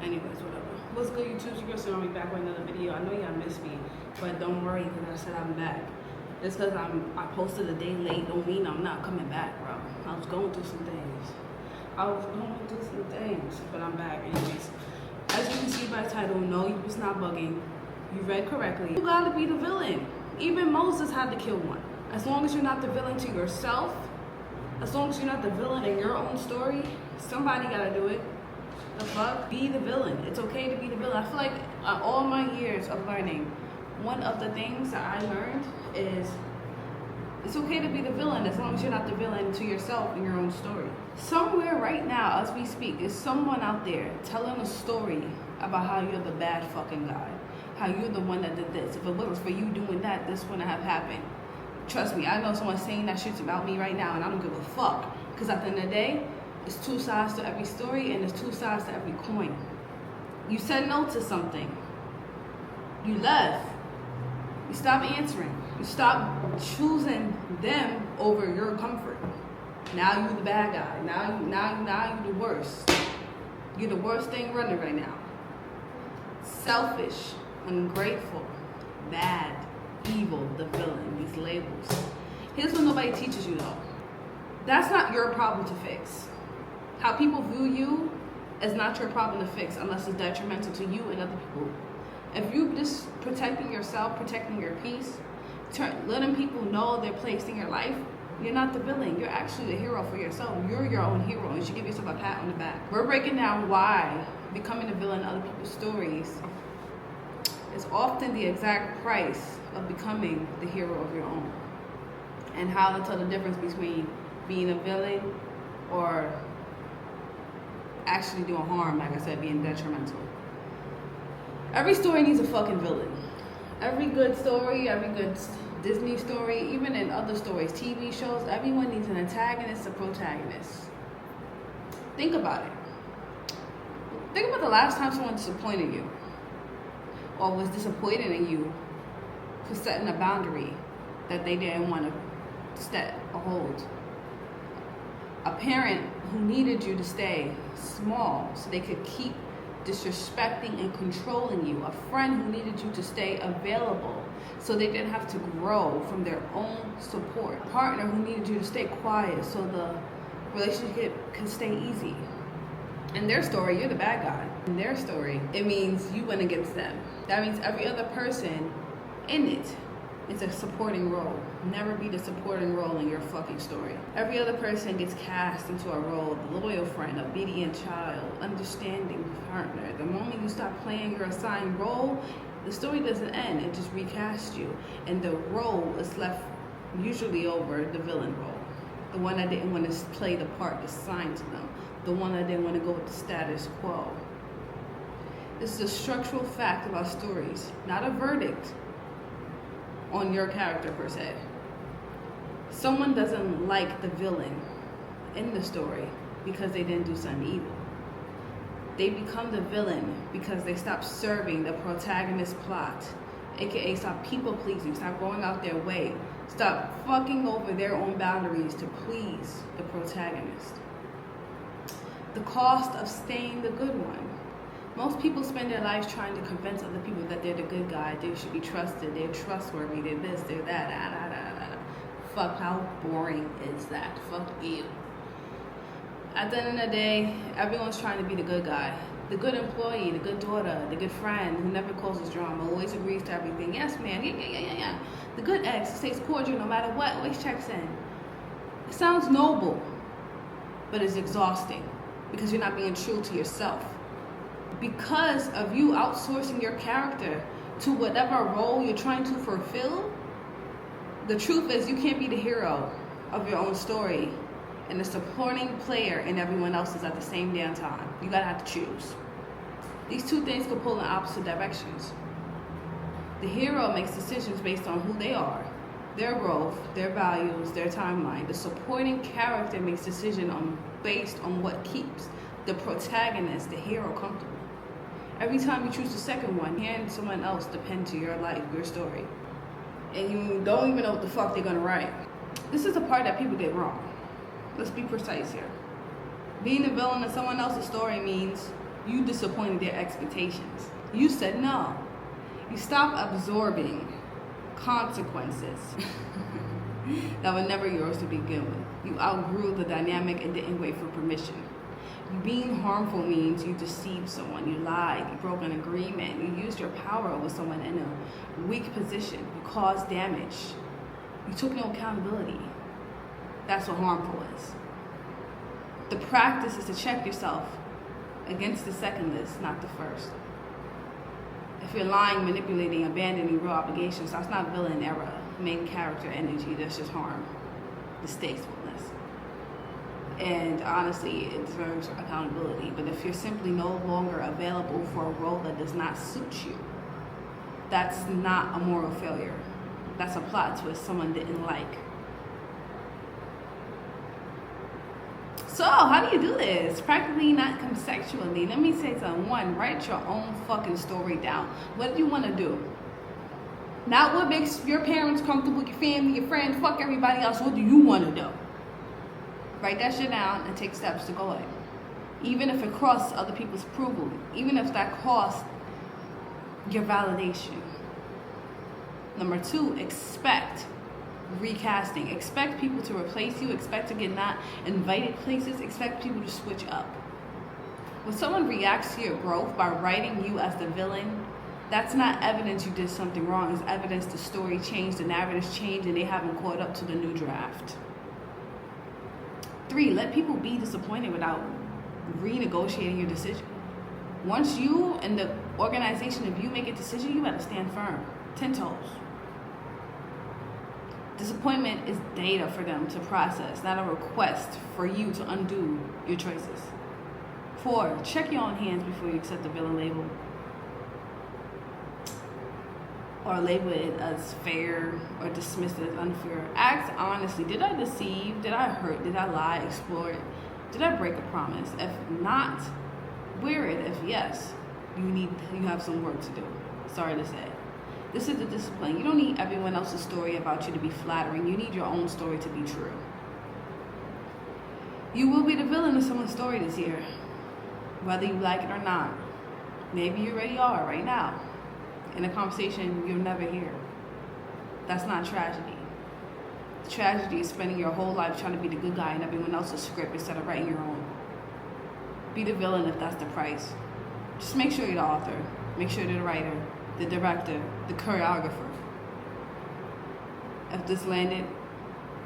Anyways, whatever. What's good, YouTube? You're gonna be back with another video. I know y'all missed me, but don't worry, because I said I'm back. Just because I posted a day late don't mean I'm not coming back, bro. I was going through some things. But I'm back anyways. As you can see by the title, no, you was not bugging. You read correctly. You gotta be the villain. Even Moses had to kill one. As long as you're not the villain to yourself, as long as you're not the villain in your own story, somebody gotta do it. The fuck? Be the villain. It's okay to be the villain. I feel like all my years of learning, one of the things that I learned is it's okay to be the villain as long as you're not the villain to yourself in your own story. Somewhere right now, as we speak, is someone out there telling a story about how you're the bad fucking guy. How you're the one that did this. If it wasn't for you doing that, this wouldn't have happened. Trust me, I know someone saying that shit's about me right now, and I don't give a fuck. Because at the end of the day, it's two sides to every story, and there's two sides to every coin. You said no to something. You left. You stopped answering. You stopped choosing them over your comfort. Now you're the bad guy. Now you're the worst. You're the worst thing running right now. Selfish, ungrateful, bad, evil, the villain, these labels. Here's what nobody teaches you though. That's not your problem to fix. How people view you is not your problem to fix unless it's detrimental to you and other people. If you just protecting yourself, protecting your peace, letting people know their place in your life, you're not the villain. You're actually the hero for yourself. You're your own hero. You should give yourself a pat on the back. We're breaking down why becoming a villain in other people's stories is often the exact price of becoming the hero of your own. And how to tell the difference between being a villain or actually doing harm, like I said, being detrimental. Every story needs a fucking villain. Every good story, every good Disney story, even in other stories, TV shows, everyone needs an antagonist, a protagonist. Think about it. Think about the last time someone disappointed you or was disappointed in you for setting a boundary that they didn't want to set or hold. A parent who needed you to stay small so they could keep disrespecting and controlling you. A friend who needed you to stay available so they didn't have to grow from their own support. A partner who needed you to stay quiet so the relationship can stay easy. In their story, you're the bad guy. In their story, it means you went against them. That means every other person in it is a supporting role. Never be the supporting role in your fucking story. Every other person gets cast into a role, the loyal friend, obedient child, understanding partner. The moment you stop playing your assigned role, the story doesn't end, it just recasts you. And the role is left usually over the villain role. The one that didn't want to play the part assigned to them. The one that didn't want to go with the status quo. This is a structural fact about stories, not a verdict on your character per se. Someone doesn't like the villain in the story because they didn't do something evil. They become the villain because they stop serving the protagonist plot, aka stop people pleasing, stop going out their way, stop fucking over their own boundaries to please the protagonist. The cost of staying the good one. Most people spend their lives trying to convince other people that they're the good guy, they should be trusted, they're trustworthy, they're this, they're that, Fuck, how boring is that? Fuck you. At the end of the day, everyone's trying to be the good guy. The good employee, the good daughter, the good friend who never causes drama, always agrees to everything. Yes, man, yeah. The good ex who stays cordial no matter what, always checks in. It sounds noble, but it's exhausting because you're not being true to yourself. Because of you outsourcing your character to whatever role you're trying to fulfill, the truth is you can't be the hero of your own story and the supporting player in everyone else's at the same damn time. You gotta have to choose. These two things could pull in opposite directions. The hero makes decisions based on who they are, their growth, their values, their timeline. The supporting character makes decisions based on what keeps the protagonist, the hero, comfortable. Every time you choose the second one, hand someone else depend to your life, your story. And you don't even know what the fuck they're gonna write. This is the part that people get wrong. Let's be precise here. Being a villain in someone else's story means You disappointed their expectations. You said no. You stopped absorbing consequences that were never yours to begin with. You outgrew the dynamic and didn't wait for permission. You being harmful means you deceived someone, you lied, you broke an agreement, you used your power over someone in a weak position, you caused damage, you took no accountability. That's what harmful is. The practice is to check yourself against the second list, not the first. If you're lying, manipulating, abandoning real obligations, that's not villain era, main character energy, that's just harm, distastefulness. And honestly, it deserves accountability. But if you're simply no longer available for a role that does not suit you, that's not a moral failure. That's a plot twist someone didn't like. So, how do you do this? Practically, not conceptually. Let me say something. One, write your own fucking story down. What do you want to do? Not what makes your parents comfortable, your family, your friends, fuck everybody else. What do you want to do? Write that shit down and take steps to go it. Even if it costs other people's approval. Even if that costs your validation. Number two, expect recasting. Expect people to replace you. Expect to get not invited places. Expect people to switch up. When someone reacts to your growth by writing you as the villain, that's not evidence you did something wrong. It's evidence the story changed, the narrative's changed, and they haven't caught up to the new draft. 3, let people be disappointed without renegotiating your decision. Once you and the organization of you make a decision, you gotta stand firm, 10 toes. Disappointment is data for them to process, not a request for you to undo your choices. 4, check your own hands before you accept the villain label. Or label it as fair or dismiss it as unfair. Ask honestly, did I deceive? Did I hurt? Did I lie? Exploit? Did I break a promise? If not, wear it. If yes, you have some work to do. Sorry to say. This is the discipline. You don't need everyone else's story about you to be flattering. You need your own story to be true. You will be the villain of someone's story this year, whether you like it or not. Maybe you already are right now. In a conversation you'll never hear. That's not tragedy. Tragedy is spending your whole life trying to be the good guy in everyone else's script instead of writing your own. Be the villain if that's the price. Just make sure you're the author. Make sure you're the writer, the director, the choreographer. If this landed,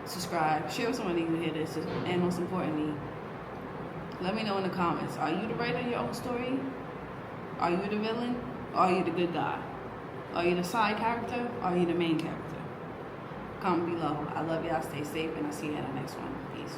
subscribe. Share with someone who needs to hear this. And most importantly, let me know in the comments. Are you the writer of your own story? Are you the villain? Or are you the good guy? Are you the side character? Or are you the main character? Comment below. I love y'all. Stay safe, and I'll see you in the next one. Peace.